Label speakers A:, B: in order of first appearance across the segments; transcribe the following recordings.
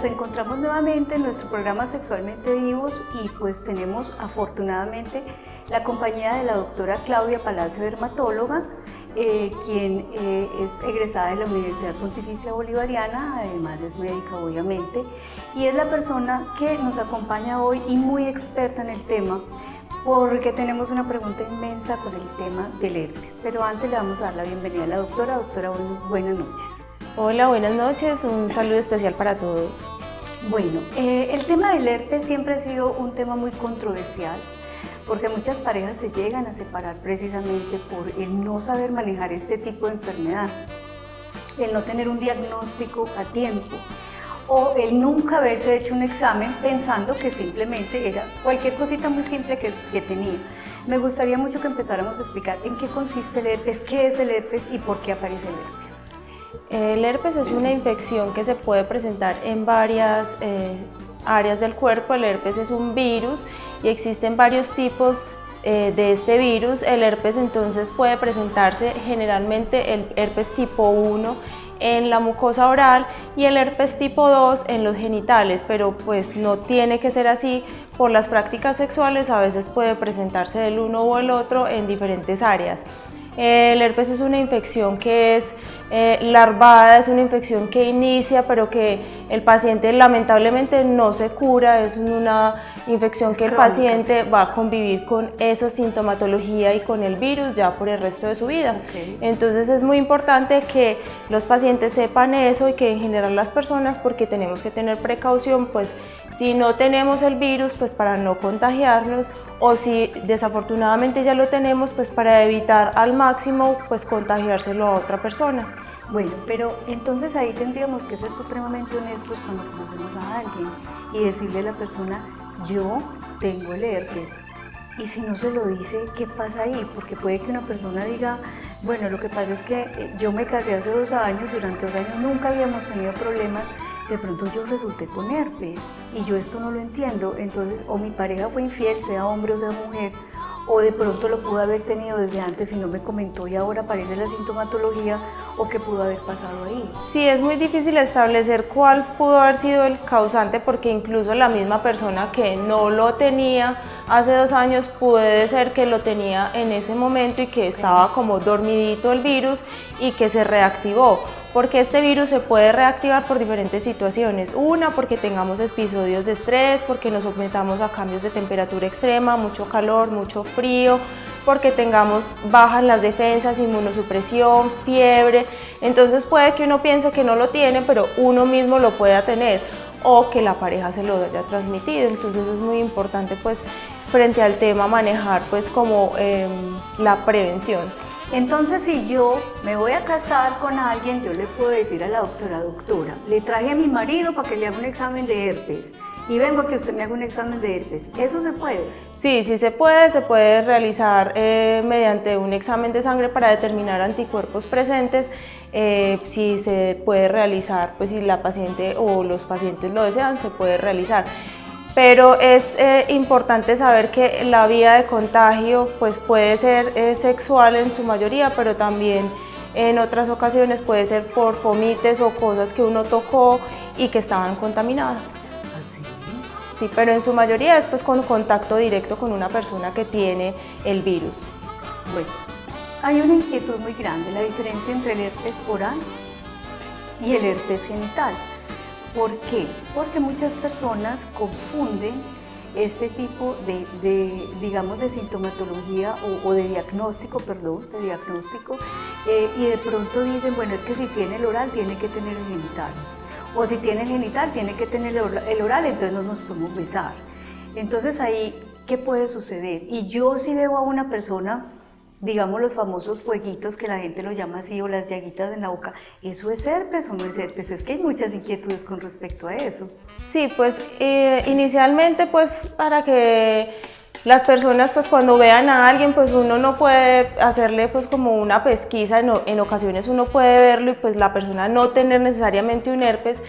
A: nos encontramos nuevamente en nuestro programa Sexualmente Vivos y pues tenemos afortunadamente la compañía de la doctora Claudia Palacio, dermatóloga, quien es egresada de la Universidad Pontificia Bolivariana, además es médica obviamente, y es la persona que nos acompaña hoy y muy experta en el tema, porque tenemos una pregunta inmensa con el tema del herpes. Pero antes le vamos a dar la bienvenida a la doctora. Doctora, buenas noches.
B: Hola, buenas noches, un saludo especial para todos.
A: Bueno, el tema del herpes siempre ha sido un tema muy controversial, porque muchas parejas se llegan a separar precisamente por el no saber manejar este tipo de enfermedad, el no tener un diagnóstico a tiempo, o el nunca haberse hecho un examen pensando que simplemente era cualquier cosita muy simple que tenía. Me gustaría mucho que empezáramos a explicar en qué consiste el herpes, qué es el herpes y por qué aparece el herpes.
B: El herpes es una infección que se puede presentar en varias áreas del cuerpo. El herpes es un virus y existen varios tipos de este virus. El herpes entonces puede presentarse generalmente el herpes tipo 1 en la mucosa oral y el herpes tipo 2 en los genitales, pero pues no tiene que ser así. Por las prácticas sexuales a veces puede presentarse del uno o el otro en diferentes áreas. El herpes es una infección que es larvada, es una infección que inicia pero que el paciente lamentablemente no se cura, es una infección que el paciente va a convivir con esa sintomatología y con el virus ya por el resto de su vida. Entonces es muy importante que los pacientes sepan eso y que en general las personas, porque tenemos que tener precaución, pues si no tenemos el virus, pues para no contagiarnos, o si desafortunadamente ya lo tenemos, pues para evitar al máximo pues contagiárselo a otra persona.
A: Bueno, pero entonces ahí tendríamos que ser supremamente honestos cuando conocemos a alguien y decirle a la persona: yo tengo el herpes. Y si no se lo dice, ¿qué pasa ahí? Porque puede que una persona diga: bueno, lo que pasa es que yo me casé hace 2 años, durante 2 años nunca habíamos tenido problemas, de pronto yo resulté con herpes y yo esto no lo entiendo, entonces o mi pareja fue infiel, sea hombre o sea mujer, o de pronto lo pudo haber tenido desde antes y no me comentó y ahora aparece la sintomatología, o qué pudo haber pasado ahí.
B: Sí, es muy difícil establecer cuál pudo haber sido el causante, porque incluso la misma persona que no lo tenía hace 2 años puede ser que lo tenía en ese momento y que estaba como dormidito el virus y que se reactivó. Porque este virus se puede reactivar por diferentes situaciones. Una, porque tengamos episodios de estrés, porque nos sometamos a cambios de temperatura extrema, mucho calor, mucho frío, porque tengamos bajas las defensas, inmunosupresión, fiebre. Entonces puede que uno piense que no lo tiene, pero uno mismo lo pueda tener, o que la pareja se lo haya transmitido. Entonces es muy importante pues frente al tema manejar pues como la prevención.
A: Entonces, si yo me voy a casar con alguien, yo le puedo decir a la doctora, le traje a mi marido para que le haga un examen de herpes y vengo a que usted me haga un examen de herpes. ¿Eso se puede?
B: Sí, sí se puede realizar mediante un examen de sangre para determinar anticuerpos presentes. Si se puede realizar, pues si la paciente o los pacientes lo desean, se puede realizar. Pero es importante saber que la vía de contagio pues puede ser sexual en su mayoría, pero también en otras ocasiones puede ser por fomites o cosas que uno tocó y que estaban contaminadas.
A: ¿Ah, sí?
B: Sí, pero en su mayoría es pues con contacto directo con una persona que tiene el virus.
A: Bueno, hay una inquietud muy grande, la diferencia entre el herpes oral y el herpes genital. ¿Por qué? Porque muchas personas confunden este tipo digamos, de sintomatología o de diagnóstico, y de pronto dicen: bueno, es que si tiene el oral tiene que tener el genital, o si tiene el genital tiene que tener el oral, entonces no nos podemos besar. Entonces ahí, ¿qué puede suceder? Y yo si veo a una persona, digamos los famosos fueguitos que la gente lo llama así, o las llaguitas en la boca, ¿eso es herpes o no es herpes? Es que hay muchas inquietudes con respecto a eso.
B: Sí, pues inicialmente pues para que las personas pues cuando vean a alguien, pues uno no puede hacerle pues como una pesquisa, en ocasiones uno puede verlo y pues la persona no tener necesariamente un herpes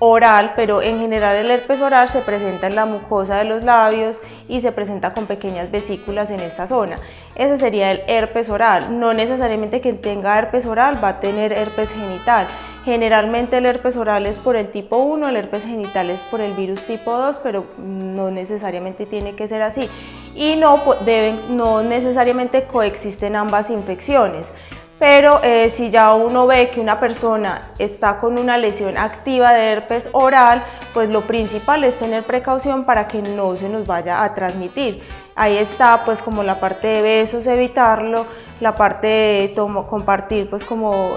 B: oral, pero en general el herpes oral se presenta en la mucosa de los labios y se presenta con pequeñas vesículas en esta zona. Ese sería el herpes oral. No necesariamente quien tenga herpes oral va a tener herpes genital. Generalmente el herpes oral es por el tipo 1, el herpes genital es por el virus tipo 2, pero no necesariamente tiene que ser así. Y no necesariamente coexisten ambas infecciones. Pero si ya uno ve que una persona está con una lesión activa de herpes oral, pues lo principal es tener precaución para que no se nos vaya a transmitir. Ahí está pues como la parte de besos, evitarlo, la parte de compartir pues como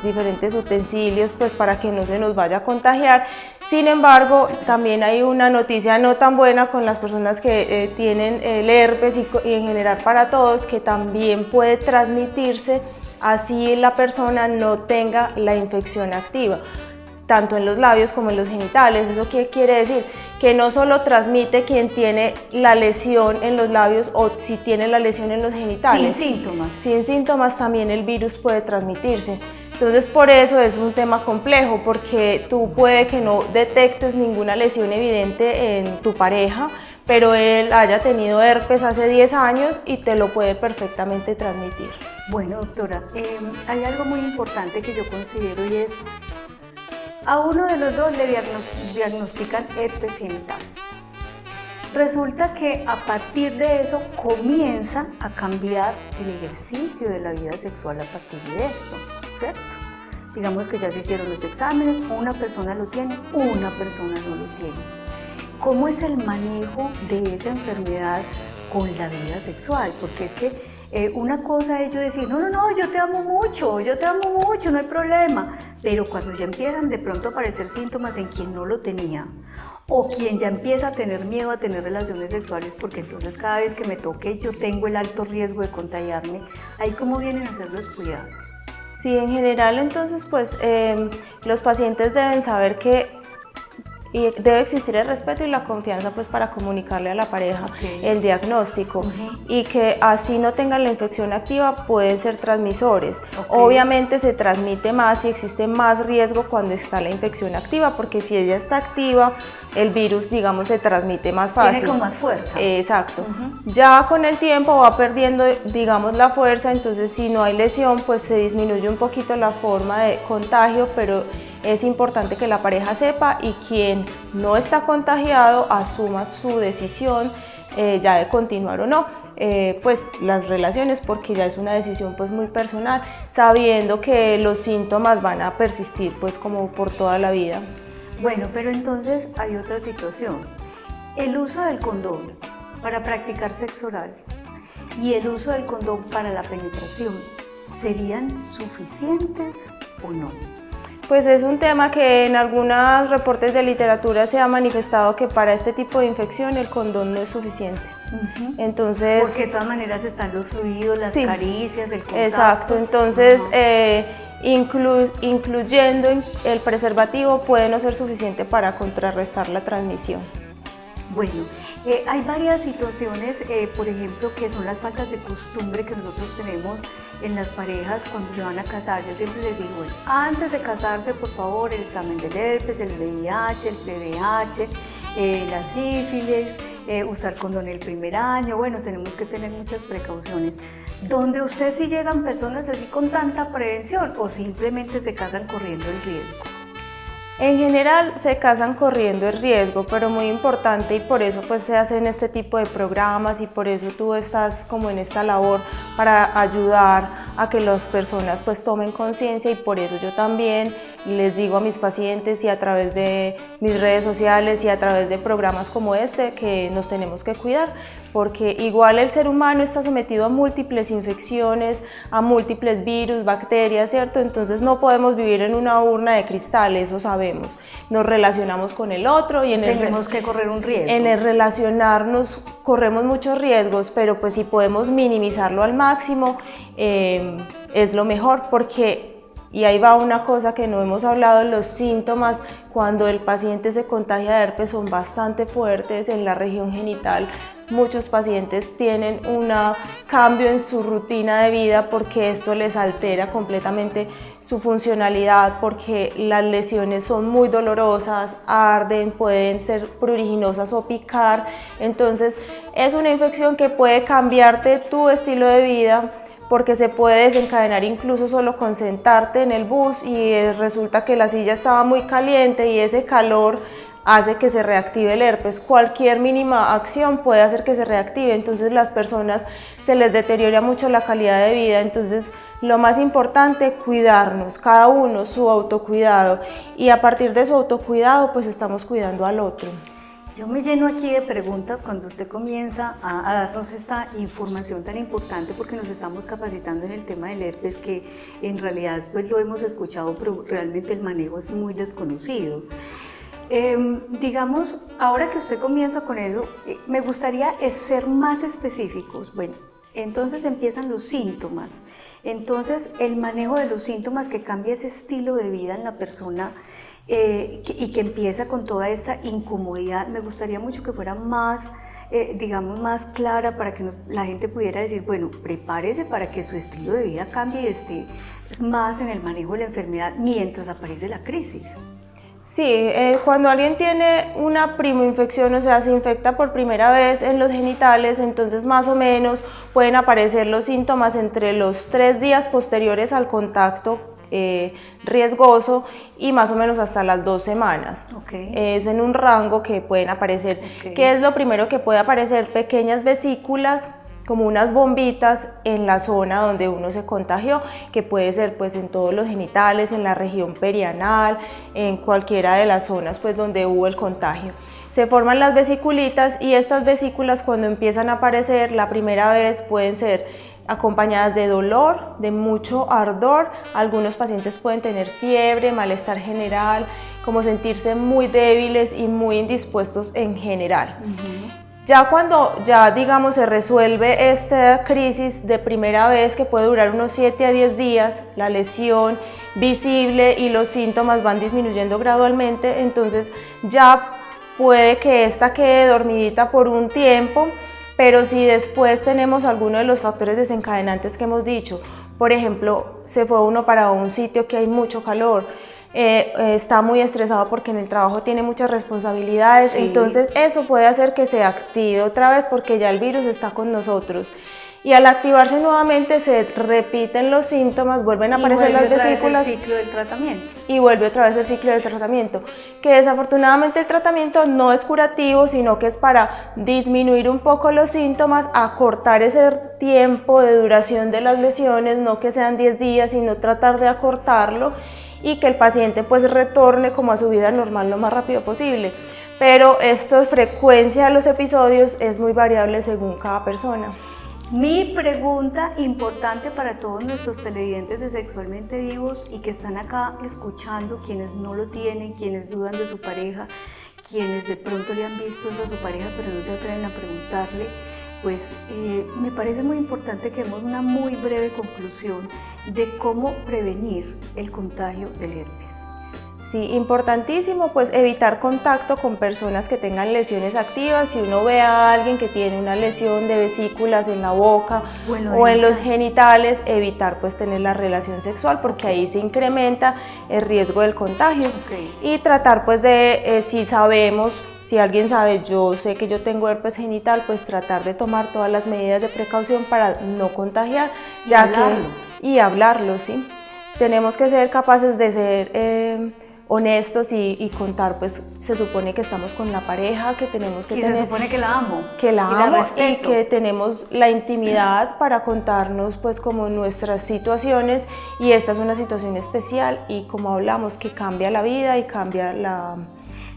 B: diferentes utensilios pues para que no se nos vaya a contagiar. Sin embargo, también hay una noticia no tan buena con las personas que tienen el herpes y en general para todos, que también puede transmitirse así la persona no tenga la infección activa, tanto en los labios como en los genitales. ¿Eso qué quiere decir? Que no solo transmite quien tiene la lesión en los labios o si tiene la lesión en los genitales.
A: Sin síntomas.
B: Sin síntomas también el virus puede transmitirse. Entonces por eso es un tema complejo, porque tú puede que no detectes ninguna lesión evidente en tu pareja, pero él haya tenido herpes hace 10 años y te lo puede perfectamente transmitir.
A: Bueno, doctora, hay algo muy importante que yo considero y es, a uno de los dos le diagnostican herpes genital. Resulta que a partir de eso comienza a cambiar el ejercicio de la vida sexual a partir de esto, ¿cierto? Digamos que ya se hicieron los exámenes, una persona lo tiene, una persona no lo tiene. ¿Cómo es el manejo de esa enfermedad con la vida sexual? Porque es que una cosa es yo decir, no, yo te amo mucho, no hay problema, pero cuando ya empiezan de pronto a aparecer síntomas en quien no lo tenía, o quien ya empieza a tener miedo a tener relaciones sexuales, porque entonces cada vez que me toque yo tengo el alto riesgo de contagiarme, ahí cómo vienen a ser los cuidados.
B: Sí, en general entonces pues los pacientes deben saber que debe existir el respeto y la confianza pues para comunicarle a la pareja el diagnóstico y que así no tengan la infección activa pueden ser transmisores. Obviamente se transmite más y existe más riesgo cuando está la infección activa, porque si ella está activa el virus digamos se transmite más fácil.
A: Tiene con más fuerza.
B: Exacto. Ya con el tiempo va perdiendo digamos la fuerza, entonces si no hay lesión pues se disminuye un poquito la forma de contagio, pero es importante que la pareja sepa y quien no está contagiado asuma su decisión ya de continuar o no pues las relaciones, porque ya es una decisión pues muy personal, sabiendo que los síntomas van a persistir pues como por toda la vida.
A: Bueno, pero entonces hay otra situación, el uso del condón para practicar sexo oral y el uso del condón para la penetración, ¿serían suficientes o no?
B: Pues es un tema que en algunos reportes de literatura se ha manifestado que para este tipo de infección el condón no es suficiente. Entonces,
A: porque de todas maneras están los fluidos, las caricias, el contacto.
B: Exacto, entonces incluyendo el preservativo puede no ser suficiente para contrarrestar la transmisión.
A: Bueno, hay varias situaciones, por ejemplo, que son las faltas de costumbre que nosotros tenemos en las parejas cuando se van a casar. Yo siempre les digo, bueno, antes de casarse, por favor, el examen del herpes, el VIH, el VPH, la sífilis, usar condón el primer año. Bueno, tenemos que tener muchas precauciones. ¿Donde usted sí llegan personas así con tanta prevención o simplemente se casan corriendo el riesgo?
B: En general se casan corriendo el riesgo, pero muy importante, y por eso pues se hacen este tipo de programas y por eso tú estás como en esta labor para ayudar a que las personas pues tomen conciencia, y por eso yo también les digo a mis pacientes y a través de mis redes sociales y a través de programas como este que nos tenemos que cuidar, porque igual el ser humano está sometido a múltiples infecciones, a múltiples virus, bacterias, ¿cierto? Entonces no podemos vivir en una urna de cristal, eso sabemos. Nos relacionamos con el otro y
A: tenemos que correr un riesgo.
B: En el relacionarnos corremos muchos riesgos, pero pues si podemos minimizarlo al máximo es lo mejor, porque y ahí va una cosa que no hemos hablado, los síntomas cuando el paciente se contagia de herpes son bastante fuertes en la región genital. Muchos pacientes tienen un cambio en su rutina de vida porque esto les altera completamente su funcionalidad, porque las lesiones son muy dolorosas, arden, pueden ser pruriginosas o picar. Entonces es una infección que puede cambiarte tu estilo de vida, porque se puede desencadenar incluso solo con sentarte en el bus y resulta que la silla estaba muy caliente y ese calor hace que se reactive el herpes. Cualquier mínima acción puede hacer que se reactive, entonces las personas se les deteriora mucho la calidad de vida. Entonces lo más importante, cuidarnos, cada uno su autocuidado, y a partir de su autocuidado pues estamos cuidando al otro.
A: Yo me lleno aquí de preguntas cuando usted comienza a darnos esta información tan importante, porque nos estamos capacitando en el tema del herpes, que en realidad pues lo hemos escuchado, pero realmente el manejo es muy desconocido. Digamos, ahora que usted comienza con eso, me gustaría ser más específicos. Bueno, entonces empiezan los síntomas. Entonces, el manejo de los síntomas, que cambia ese estilo de vida en la persona y que empieza con toda esta incomodidad, me gustaría mucho que fuera más, digamos, más clara, para que la gente pudiera decir, bueno, prepárese para que su estilo de vida cambie y esté más en el manejo de la enfermedad mientras aparece la crisis.
B: Sí, cuando alguien tiene una primoinfección, o sea, se infecta por primera vez en los genitales, entonces más o menos pueden aparecer los síntomas entre los 3 días posteriores al contacto riesgoso y más o menos hasta las 2 semanas.
A: Okay.
B: Es en un rango que pueden aparecer.
A: Okay.
B: ¿Qué es lo primero que puede aparecer? Pequeñas vesículas, como unas bombitas en la zona donde uno se contagió, que puede ser pues en todos los genitales, en la región perianal, en cualquiera de las zonas pues donde hubo el contagio. Se forman las vesiculitas, y estas vesículas cuando empiezan a aparecer la primera vez pueden ser acompañadas de dolor, de mucho ardor. Algunos pacientes pueden tener fiebre, malestar general, como sentirse muy débiles y muy indispuestos en general. Ya cuando digamos se resuelve esta crisis de primera vez, que puede durar unos 7 a 10 días, la lesión visible y los síntomas van disminuyendo gradualmente, entonces ya puede que esta quede dormidita por un tiempo, pero si después tenemos alguno de los factores desencadenantes que hemos dicho, por ejemplo, se fue uno para un sitio que hay mucho calor, está muy estresado porque en el trabajo tiene muchas responsabilidades, sí. Entonces eso puede hacer que se active otra vez porque ya el virus está con nosotros. Y al activarse nuevamente se repiten los síntomas, vuelven a aparecer las vesículas.
A: Y vuelve otra vez el ciclo del tratamiento.
B: Y vuelve otra vez el ciclo del tratamiento. Que desafortunadamente el tratamiento no es curativo, sino que es para disminuir un poco los síntomas, acortar ese tiempo de duración de las lesiones, no que sean 10 días, sino tratar de acortarlo, y que el paciente pues retorne como a su vida normal lo más rápido posible. Pero esta frecuencia de los episodios es muy variable según cada persona.
A: Mi pregunta importante para todos nuestros televidentes de Sexualmente Vivos y que están acá escuchando, quienes no lo tienen, quienes dudan de su pareja, quienes de pronto le han visto a su pareja pero no se atreven a preguntarle, pues me parece muy importante que demos una muy breve conclusión de cómo prevenir el contagio del herpes.
B: Sí, importantísimo pues evitar contacto con personas que tengan lesiones activas. Si uno ve a alguien que tiene una lesión de vesículas en la boca o en los genitales, evitar pues tener la relación sexual, porque ahí se incrementa el riesgo del contagio. Y tratar pues de, si alguien sabe, yo sé que yo tengo herpes genital, pues tratar de tomar todas las medidas de precaución para no contagiar, y hablarlo, ¿sí? Tenemos que ser capaces de ser honestos y contar, pues se supone que estamos con la pareja, que tenemos que
A: se supone que la amo,
B: y que tenemos la intimidad para contarnos pues como nuestras situaciones, y esta es una situación especial y como hablamos que cambia la vida y cambia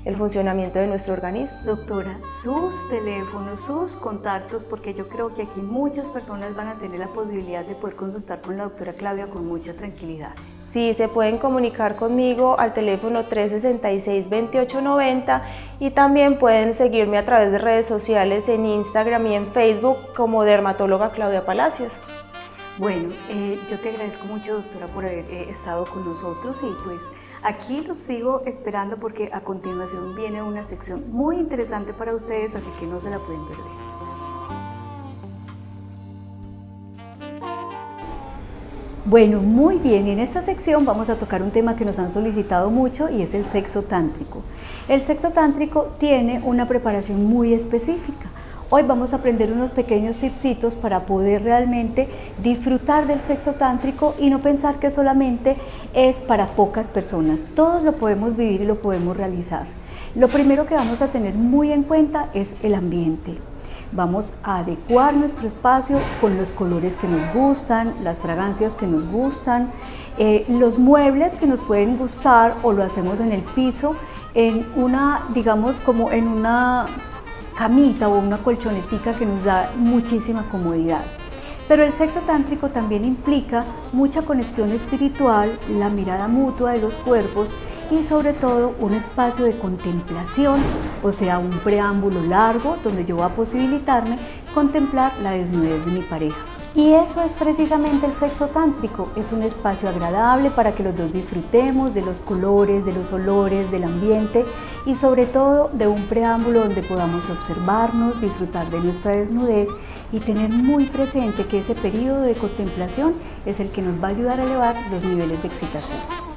B: el funcionamiento de nuestro organismo.
A: Doctora, sus teléfonos, sus contactos, porque yo creo que aquí muchas personas van a tener la posibilidad de poder consultar con la doctora Claudia con mucha tranquilidad.
B: Sí, se pueden comunicar conmigo al teléfono 366-2890 y también pueden seguirme a través de redes sociales en Instagram y en Facebook como dermatóloga Claudia Palacios.
A: Bueno, yo te agradezco mucho, doctora, por haber estado con nosotros, y pues aquí los sigo esperando porque a continuación viene una sección muy interesante para ustedes, así que no se la pueden perder. Bueno, muy bien, en esta sección vamos a tocar un tema que nos han solicitado mucho y es el sexo tántrico. El sexo tántrico tiene una preparación muy específica, Hoy vamos a aprender unos pequeños tipsitos para poder realmente disfrutar del sexo tántrico y no pensar que solamente es para pocas personas. Todos lo podemos vivir y lo podemos realizar. Lo primero que vamos a tener muy en cuenta es el ambiente. Vamos a adecuar nuestro espacio con los colores que nos gustan, las fragancias que nos gustan, los muebles que nos pueden gustar, o lo hacemos en el piso, en una, digamos, como en una camita o una colchonetica que nos da muchísima comodidad. Pero el sexo tántrico también implica mucha conexión espiritual, la mirada mutua de los cuerpos y sobre todo un espacio de contemplación, o sea, un preámbulo largo donde yo voy a posibilitarme contemplar la desnudez de mi pareja. Y eso es precisamente el sexo tántrico, es un espacio agradable para que los dos disfrutemos de los colores, de los olores, del ambiente y sobre todo de un preámbulo donde podamos observarnos, disfrutar de nuestra desnudez y tener muy presente que ese periodo de contemplación es el que nos va a ayudar a elevar los niveles de excitación.